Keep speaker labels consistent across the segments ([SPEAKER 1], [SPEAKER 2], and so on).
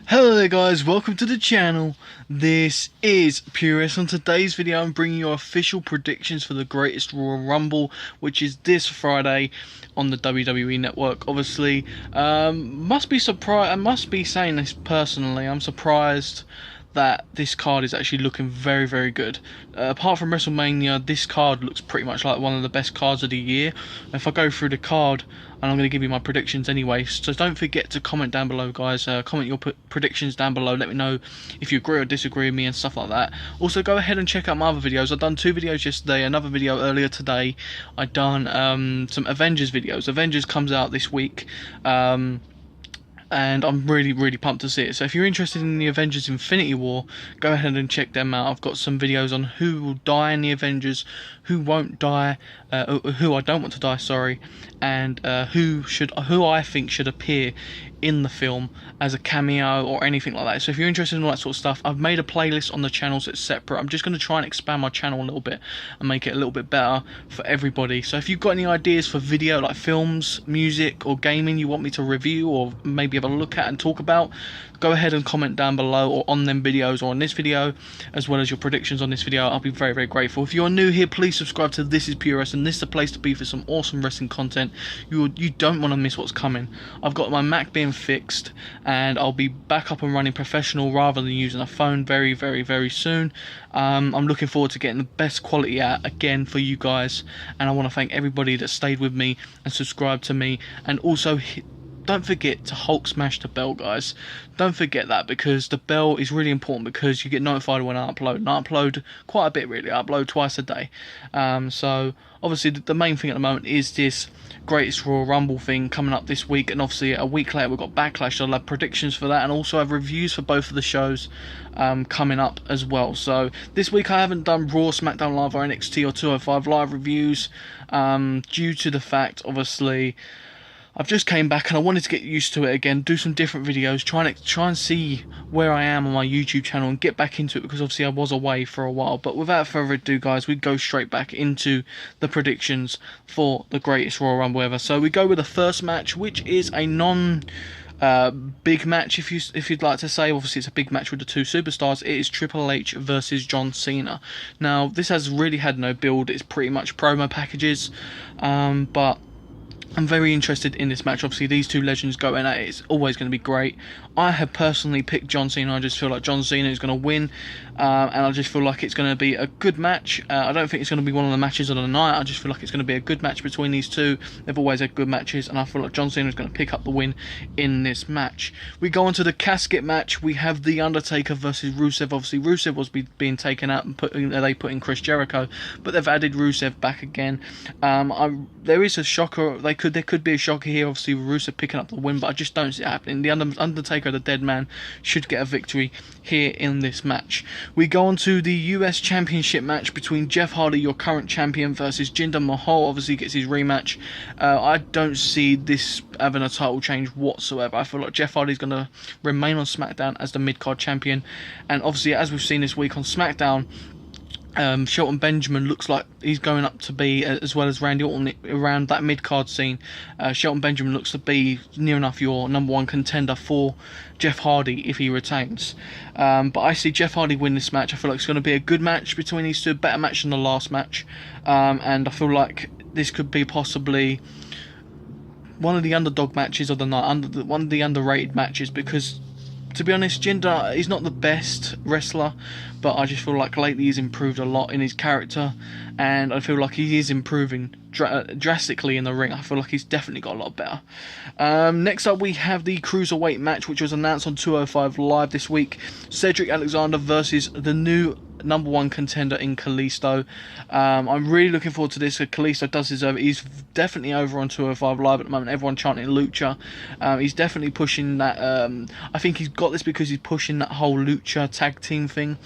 [SPEAKER 1] Hello there guys, welcome to the channel. This is Purist. On today's video I'm bringing you official predictions for the Greatest Royal Rumble, which is this Friday on the WWE Network. Obviously, must be surprised. I must be saying this personally, I'm surprised that this card is actually looking very, very good. Apart from WrestleMania, this card looks pretty much like one of the best cards of the year. If I go through the card, and I'm going to give you my predictions anyway, so don't forget to comment down below, guys. Comment your predictions down below. Let me know if you agree or disagree with me and stuff like that. Also, go ahead and check out my other videos. I've done 2 videos yesterday, another video earlier today. I've done some Avengers videos. Avengers comes out this week. And I'm really pumped to see it. So if you're interested in the Avengers Infinity War, go ahead and check them out. I've got some videos on who will die in the Avengers, who won't die, who I don't want to die, sorry, and who I think should appear in the film as a cameo or anything like that. So if you're interested in all that sort of stuff, I've made a playlist on the channel so it's separate. I'm just going to try and expand my channel a little bit and make it a little bit better for everybody. So if you've got any ideas for video, like films, music or gaming you want me to review or maybe have a look at and talk about, go ahead and comment down below, or on them videos or on this video, as well as your predictions on this video. I'll be very grateful. If you're new here, please subscribe to This Is Pure Wrestling. This is the place to be for some awesome wrestling content. You don't want to miss what's coming. I've got my Mac being fixed and I'll be back up and running professional rather than using a phone very soon. I'm looking forward to getting the best quality out again for you guys, and I want to thank everybody that stayed with me and subscribed to me. And also, don't forget to Hulk smash the bell, guys. Don't forget that, because the bell is really important, because you get notified when I upload. And I upload quite a bit, really. I upload twice a day. So obviously the main thing at the moment is this Greatest Royal Rumble thing coming up this week, and obviously a week later we've got Backlash. So I'll have predictions for that, and also have reviews for both of the shows coming up as well. So this week I haven't done Raw, SmackDown Live or NXT or 205 Live reviews, due to the fact, obviously, I've just came back and I wanted to get used to it again, do some different videos, try and see where I am on my YouTube channel and get back into it, because obviously I was away for a while. But without further ado, guys, we go straight back into the predictions for the Greatest Royal Rumble ever. So we go with the first match, which is a big match, if you'd like to say. Obviously it's a big match with the 2 superstars. It is Triple H versus John Cena. Now this has really had no build, it's pretty much promo packages, but I'm very interested in this match. Obviously, these 2 legends going at it. It's always going to be great. I have personally picked John Cena. I just feel like John Cena is going to win, and I just feel like it's going to be a good match. I don't think it's going to be one of the matches of the night. I just feel like it's going to be a good match between these 2. They've always had good matches, and I feel like John Cena is going to pick up the win in this match. We go on to the casket match. We have The Undertaker versus Rusev. Obviously, Rusev was being taken out and they put in Chris Jericho, but they've added Rusev back again. There is a shocker. There could be a shocker here, obviously, with Rusev picking up the win, but I just don't see it happening. The Undertaker, the dead man, should get a victory here in this match. We go on to the US Championship match between Jeff Hardy, your current champion, versus Jinder Mahal. Obviously gets his rematch. I don't see this having a title change whatsoever. I feel like Jeff Hardy's going to remain on SmackDown as the mid-card champion, and obviously, as we've seen this week on SmackDown, Shelton Benjamin looks like he's going up to be, as well as Randy Orton around that mid-card scene. Shelton Benjamin looks to be near enough your #1 contender for Jeff Hardy if he retains. But I see Jeff Hardy win this match. I feel like it's going to be a good match between these 2, a better match than the last match. And I feel like this could be possibly one of the underdog matches of the night, one of the underrated matches, because, to be honest, Jinder, he's not the best wrestler, but I just feel like lately he's improved a lot in his character, and I feel like he is improving drastically in the ring. I feel like he's definitely got a lot better. Next up, we have the Cruiserweight match, which was announced on 205 Live this week. Cedric Alexander versus the new #1 contender in Kalisto. I'm really looking forward to this. Kalisto does deserve it. He's definitely over on 205 Live at the moment. Everyone chanting Lucha. He's definitely pushing that. I think he's got this because he's pushing that whole Lucha tag team thing.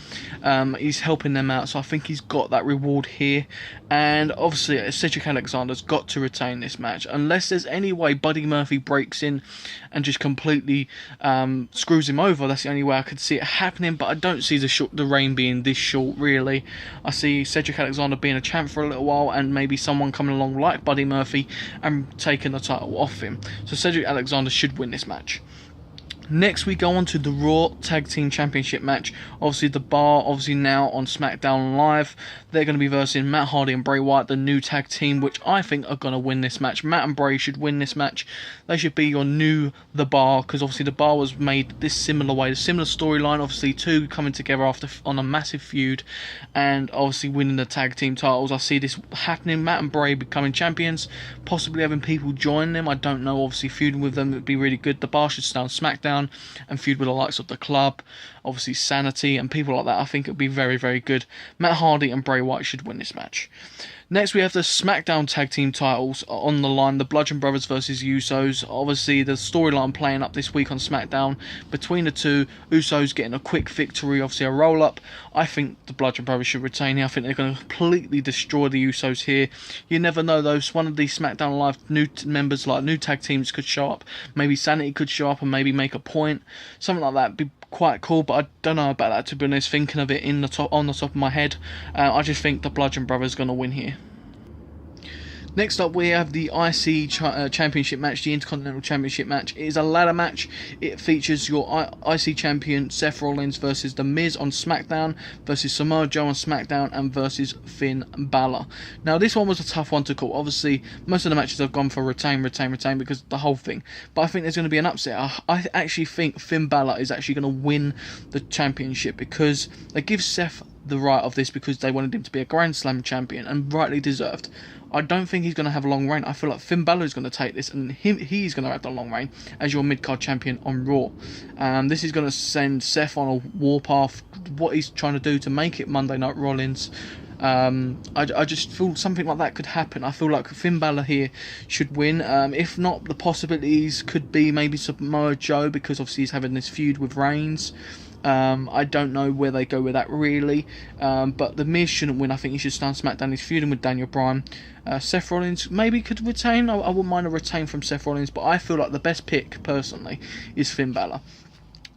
[SPEAKER 1] He's helping them out, so I think he's got that reward here. And obviously, Cedric Alexander's got to retain this match, unless there's any way Buddy Murphy breaks in and just completely screws him over. That's the only way I could see it happening, but I don't see the reign being this short, really. I see Cedric Alexander being a champ for a little while, and maybe someone coming along like Buddy Murphy and taking the title off him. So Cedric Alexander should win this match. Next we go on to the Raw Tag Team Championship match. Obviously the Bar, obviously now on SmackDown Live. They're going to be versing Matt Hardy and Bray Wyatt, the new tag team, which I think are going to win this match. Matt and Bray should win this match. They should be your new The Bar, because obviously The Bar was made this similar way, a similar storyline, obviously two coming together after on a massive feud, and obviously winning the tag team titles. I see this happening, Matt and Bray becoming champions, possibly having people join them, I don't know, obviously feuding with them would be really good. The Bar should stay on SmackDown and feud with the likes of the Club, obviously Sanity and people like that. I think it would be very, very good. Matt Hardy and Bray Wyatt should win this match. Next we have the SmackDown Tag Team titles on the line, the Bludgeon Brothers versus Usos. Obviously the storyline playing up this week on SmackDown between the two, Usos getting a quick victory, obviously a roll up. I think the Bludgeon Brothers should retain here. I think they're going to completely destroy the Usos here. You never know though, one of these SmackDown Live new members, like new tag teams, could show up. Maybe Sanity could show up and maybe make a point. Something like that would be quite cool, but I don't know about that, to be honest. Thinking of it on the top of my head, I just think the Bludgeon Brothers are going to win here. Next up we have the IC Championship match, the Intercontinental Championship match. It is a ladder match. It features your IC Champion Seth Rollins versus The Miz on SmackDown, versus Samoa Joe on SmackDown, and versus Finn Balor. Now this one was a tough one to call. Obviously most of the matches have gone for retain because the whole thing. But I think there's going to be an upset. I actually think Finn Balor is actually going to win the championship, because they give Seth the right of this because they wanted him to be a Grand Slam champion, and rightly deserved. I don't think he's going to have a long reign. I feel like Finn Balor is going to take this, and he's going to have the long reign as your mid-card champion on Raw. This is going to send Seth on a warpath, what he's trying to do to make it Monday Night Rollins. I just feel something like that could happen. I feel like Finn Balor here should win. If not, the possibilities could be maybe Samoa Joe, because obviously he's having this feud with Reigns. I don't know where they go with that really, but The Miz shouldn't win. I think he should stay on SmackDown. He's feuding with Daniel Bryan. Seth Rollins maybe could retain. I wouldn't mind a retain from Seth Rollins, but I feel like the best pick personally is Finn Balor.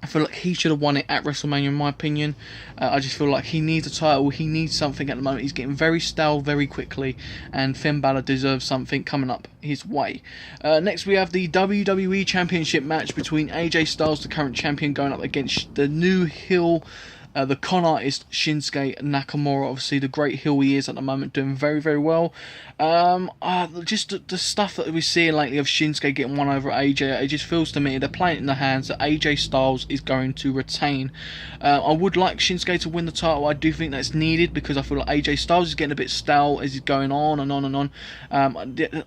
[SPEAKER 1] I feel like he should have won it at WrestleMania, in my opinion. I just feel like he needs a title. He needs something at the moment. He's getting very stale very quickly, and Finn Balor deserves something coming up his way. Next, we have the WWE Championship match between AJ Styles, the current champion, going up against the new heel, the con artist Shinsuke Nakamura. Obviously the great heel he is at the moment, doing very, very well. Just the stuff that we're seeing lately of Shinsuke getting one over AJ, it just feels to me they're playing it in the hands that AJ Styles is going to retain. I would like Shinsuke to win the title. I do think that's needed, because I feel like AJ Styles is getting a bit stale as he's going on and on and on.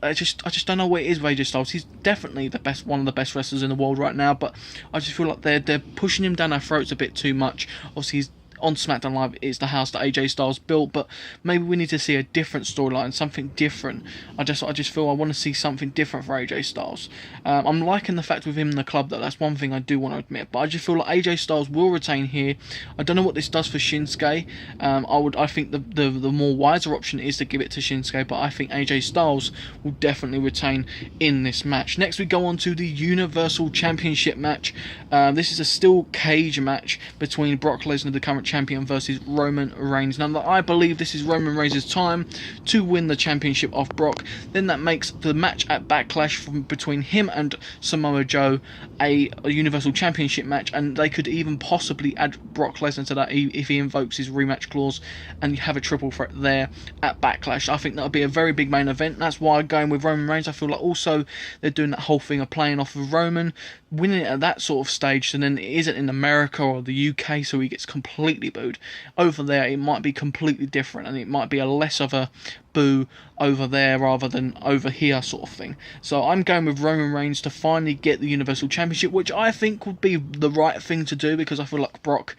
[SPEAKER 1] I just don't know what it is with AJ Styles. He's definitely one of the best wrestlers in the world right now, but I just feel like they're pushing him down our throats a bit too much. Obviously he's on SmackDown Live, it's the house that AJ Styles built, but maybe we need to see a different storyline, something different. I just feel I want to see something different for AJ Styles. I'm liking the fact with him in the club that's one thing I do want to admit, but I just feel like AJ Styles will retain here. I don't know what this does for Shinsuke. I think the more wiser option is to give it to Shinsuke, but I think AJ Styles will definitely retain in this match. Next we go on to the Universal Championship match. This is a steel cage match between Brock Lesnar, the current champion, versus Roman Reigns. Now, I believe this is Roman Reigns' time to win the championship off Brock. Then that makes the match at Backlash between him and Samoa Joe a Universal Championship match, and they could even possibly add Brock Lesnar to that if he invokes his rematch clause, and you have a triple threat there at Backlash. I think that'll be a very big main event. That's why I'm going with Roman Reigns. I feel like also they're doing that whole thing of playing off of Roman winning it at that sort of stage, and then it isn't in America or the UK, so he gets completely booed. Over there it might be completely different, and it might be a less of a boo over there rather than over here sort of thing. So I'm going with Roman Reigns to finally get the Universal Championship, which I think would be the right thing to do, because I feel like Brock,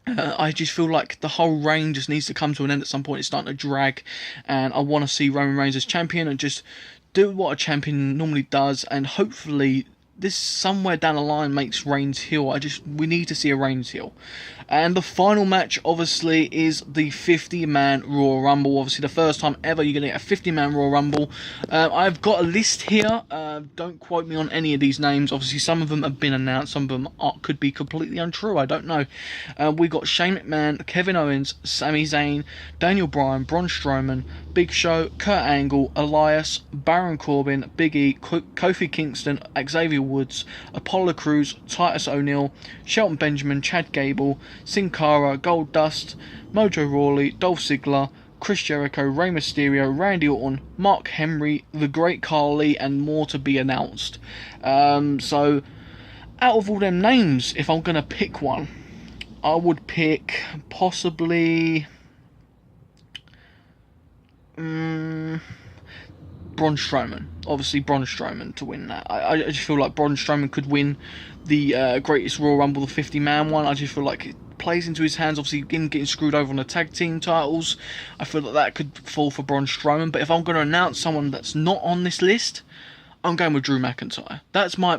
[SPEAKER 1] I just feel like the whole reign just needs to come to an end at some point. It's starting to drag, and I want to see Roman Reigns as champion and just do what a champion normally does, and hopefully this somewhere down the line makes Reigns heel. We need to see a Reigns heel. And the final match, obviously, is the 50-man Royal Rumble. Obviously, the first time ever you're going to get a 50-man Royal Rumble. I've got a list here. Don't quote me on any of these names. Obviously, some of them have been announced. Some of them could be completely untrue. I don't know. We got Shane McMahon, Kevin Owens, Sami Zayn, Daniel Bryan, Braun Strowman, Big Show, Kurt Angle, Elias, Baron Corbin, Big E, Kofi Kingston, Xavier Woods, Apollo Crews, Titus O'Neil, Shelton Benjamin, Chad Gable, Sin Cara, Goldust, Mojo Rawley, Dolph Ziggler, Chris Jericho, Rey Mysterio, Randy Orton, Mark Henry, The Great Khali, and more to be announced. So, out of all them names, if I'm going to pick one, I would pick possibly Braun Strowman. Obviously, Braun Strowman to win that. I just feel like Braun Strowman could win the Greatest Royal Rumble, the 50-man one. I just feel like it plays into his hands. Obviously, him getting screwed over on the tag team titles, I feel like that could fall for Braun Strowman. But if I'm going to announce someone that's not on this list, I'm going with Drew McIntyre. That's my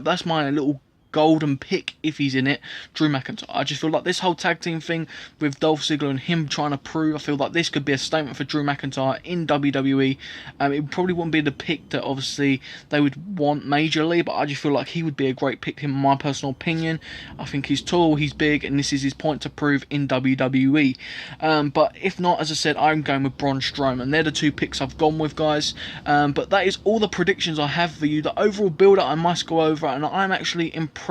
[SPEAKER 1] little golden pick if he's in it, Drew McIntyre. I just feel like this whole tag team thing with Dolph Ziggler and him trying to prove, I feel like this could be a statement for Drew McIntyre in WWE. It probably wouldn't be the pick that obviously they would want majorly, but I just feel like he would be a great pick in my personal opinion. I think he's tall, he's big, and this is his point to prove in WWE. But if not, as I said, I'm going with Braun Strowman. They're the two picks I've gone with, guys. But that is all the predictions I have for you. The overall build-up I must go over, and I'm actually impressed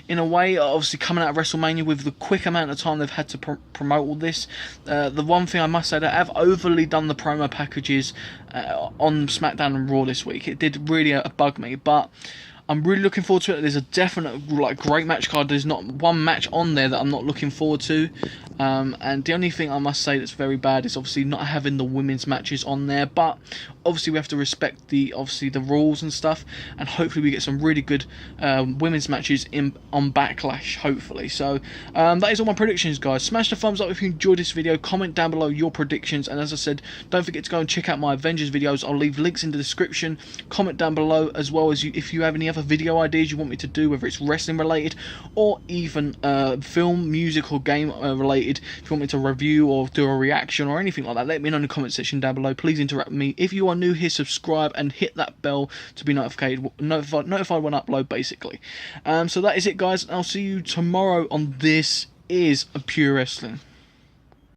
[SPEAKER 1] in a way, obviously coming out of WrestleMania with the quick amount of time they've had to promote all this. The one thing I must say, they have overly done the promo packages on SmackDown and Raw this week. It did really bug me, but I'm really looking forward to it. There's a definite great match card. There's not one match on there that I'm not looking forward to. And the only thing I must say that's very bad is obviously not having the women's matches on there. But obviously we have to respect the rules and stuff. And hopefully we get some really good women's matches on Backlash, hopefully. So that is all my predictions, guys. Smash the thumbs up if you enjoyed this video. Comment down below your predictions. And as I said, don't forget to go and check out my Avengers videos. I'll leave links in the description. Comment down below as well as if you have any other video ideas you want me to do, whether it's wrestling related or even film, music or game related. If you want me to review or do a reaction or anything like that, let me know in the comment section down below. Please interact with me. If you are new here, subscribe and hit that bell to be notified when I upload, basically. So that is it, guys. I'll see you tomorrow on This Is Pure Wrestling.